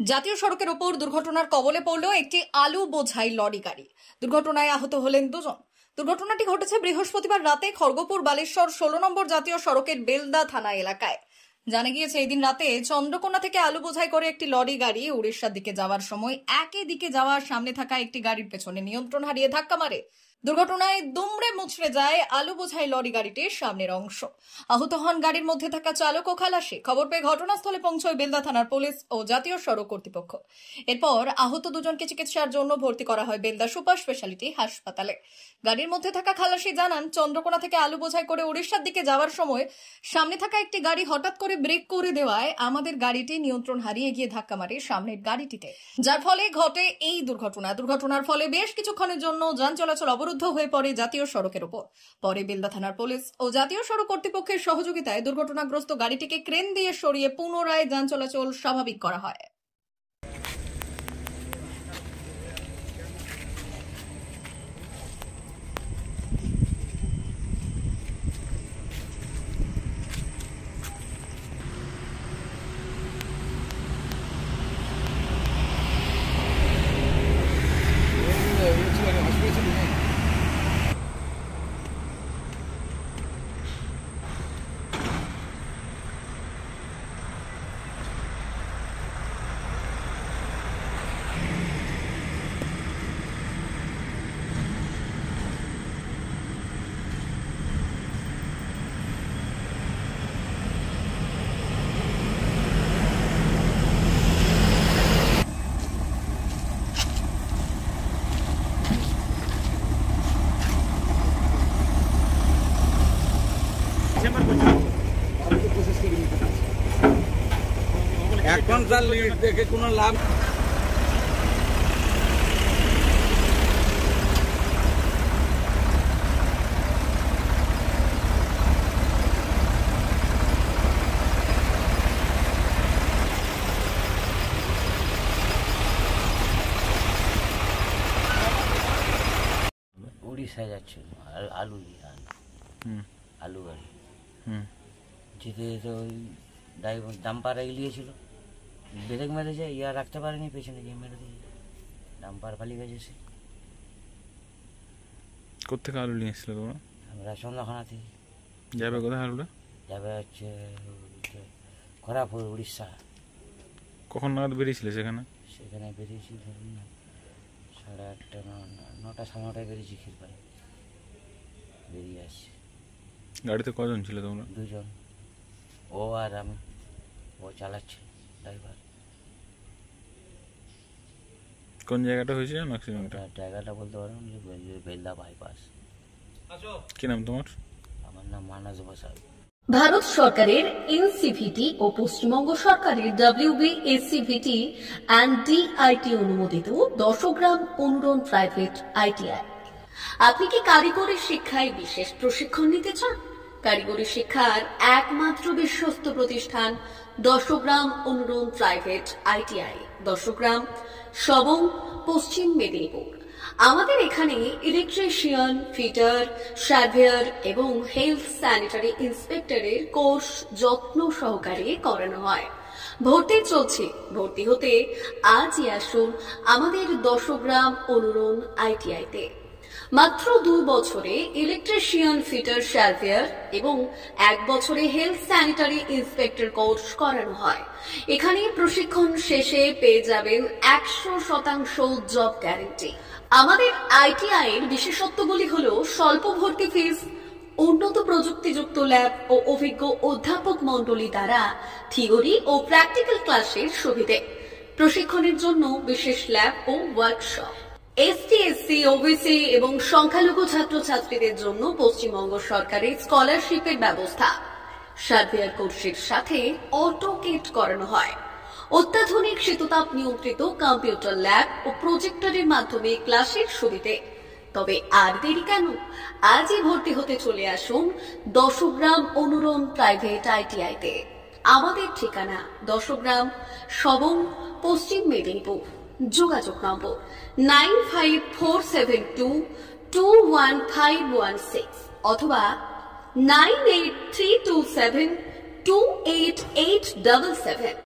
জাতীয় সড়কের ওপর দুর্ঘটনার কবলে পড়ল একটি আলু বোঝাই লরি গাড়ি। দুর্ঘটনায় আহত হলেন দুজন। দুর্ঘটনাটি ঘটেছে বৃহস্পতিবার রাতে খড়গপুর বালেশ্বর 16 নম্বর জাতীয় সড়কের বেলদা থানা এলাকায়। জানা গিয়েছে এদিন রাতে চন্দ্রকোনা থেকে আলু বোঝাই করে একটি লরি গাড়ি উড়িষ্যার দিকে যাওয়ার সময় একই দিকে যাওয়ার সামনে থাকা একটি গাড়ির পেছনে নিয়ন্ত্রণ হারিয়ে ধাক্কা মারে। দুর্ঘটনায় দুমড়ে মুচড়ে যায় আলু বোঝাই লরি গাড়িটির সামনের অংশ। আহত হন গাড়ির মধ্যে থাকা চালক ও খালাসি। খবর পেয়ে ঘটনাস্থলে পৌঁছয় বেলদা থানার পুলিশ ও জাতীয় সড়ক কর্তৃপক্ষ। এরপর আহত দুজনকে চিকিৎসার জন্য ভর্তি করা হয় বেলদা সুপার স্পেশালিটি হাসপাতালে। গাড়ির মধ্যে থাকা খালাসি জানান, চন্দ্রকোনা থেকে আলু বোঝাই করে উড়িষ্যার দিকে যাওয়ার সময় সামনে থাকা একটি গাড়ি হঠাৎ করে ব্রেক করে দেওয়ায় আমাদের গাড়িটি নিয়ন্ত্রণ হারিয়ে গিয়ে ধাক্কা মারে সামনের গাড়িটিতে, যার ফলে ঘটে এই দুর্ঘটনা। দুর্ঘটনার ফলে বেশ কিছুক্ষণের জন্য যান চলাচল অবরুদ্ধ হয়ে পড়ে জাতীয় সড়কের উপর। পরে বেলদা থানার পুলিশ ও জাতীয় সড়ক কর্তৃপক্ষের সহযোগিতায় দুর্ঘটনাগ্রস্ত গাড়িটিকে ক্রেন দিয়ে সরিয়ে পুনরায় যান চলাচল স্বাভাবিক করা হয়। এখন তার লিড দেখে কোনো লাভ। উড়িষ্যায় যাচ্ছিল আলু আলু গাড়ি যেতে যেতে ওই ড্রাইভার ডাম্পার এগিয়েছিল, ব্রেক মেরেছে, ইয়া রাখতে পারেনি, পেছনে গিয়ে মেরে দিয়েছে, ডাম্পার পালিয়ে গেছে। সে কোথেকে আলু নিয়ে এসেছিল তোমরা? আমরা চন্দ্রকোনা থেকে। যাবে কোথায় আলুটা? যাবে হচ্ছে খড়গপুর উড়িষ্যা। কখন নাগাদ বেরিয়েছিলে সেখানে? সেখানে বেরিয়েছি ধরুন না 8:30 9টা 9:30টায় বেরিয়েছি। ক্ষীরপাড়ে বেরিয়ে আসছি। গাড়িতে কজন ছিল তোমরা? দুজন, ও আর আমি। ও চালাচ্ছে, ড্রাইভার। কোন জায়গাটা হয়েছে জানো অ্যাক্সিডেন্টটা? জায়গাটা বলতে পারবেন, বেলদা বাইপাস। কি নাম তোমার? আমার নাম মানস বসাক। ভারত সরকারের এনসিভিটি ও পশ্চিমবঙ্গ সরকারের WBSCVT অ্যান্ড DIT অনুমোদিত 10 গ্রাম অনুরণ প্রাইভেট ITI। আপনি কি কারিগরি শিক্ষায় বিশেষ প্রশিক্ষণ নিতে চান? কারিগরি শিক্ষার একমাত্র বিশ্বস্ত প্রতিষ্ঠান 10 গ্রাম অনুরণ প্রাইভেট ITI, 10 গ্রাম, সবং, পশ্চিম মেদিনীপুর। আমাদের এখানে ইলেকট্রিশিয়ান, ফিটার, সার্ভেয়ার এবং হেলথ স্যানিটারি ইন্সপেক্টরের কোর্স যত্ন সহকারে করানো হয়। ভর্তি চলছে। ভর্তি হতে আজই আসুন আমাদের 10 গ্রাম অনুরণ ITI-তে। মাত্র 2 বছরে ইলেকট্রিশিয়ান, ফিটার, সার্ভেয়ার এবং 1 বছরে হেলথ স্যানিটারি ইন্সপেক্টর কোর্স করানো হয়। এখানে প্রশিক্ষণ শেষে পেয়ে যাবেন 100% জব গ্যারান্টি। আমাদের ITI এর বিশেষত্বগুলি হলো স্বল্প ভর্তি ফিস, উন্নত প্রযুক্তিযুক্ত ল্যাব ও অভিজ্ঞ অধ্যাপক মণ্ডলী দ্বারা থিওরি ও প্র্যাকটিক্যাল ক্লাসের সুবিধে, প্রশিক্ষণের জন্য বিশেষ ল্যাব ও ওয়ার্কশপ, ST, SC, OBC এবং সংখ্যালঘু ছাত্রছাত্রীদের জন্য পশ্চিমবঙ্গ সরকারের স্কলারশিপের ব্যবস্থা। সার্ভেয়ার কোর্সের সাথে অটোকেট করানো হয়। অত্যাধুনিক শীততাপ নিয়ন্ত্রিত কম্পিউটার ল্যাব ও প্রজেক্টরের মাধ্যমে ক্লাসের সুবিধে। তবে আর দেরি কেন? আজই ভর্তি হতে চলে আসুন 10 গ্রাম অনুরণ প্রাইভেট ITI-তে। আমাদের ঠিকানা 10 গ্রাম, সবং, পশ্চিম মেদিনীপুর। যোগাযোগ নম্বর 9547221516 অথবা 9832728877।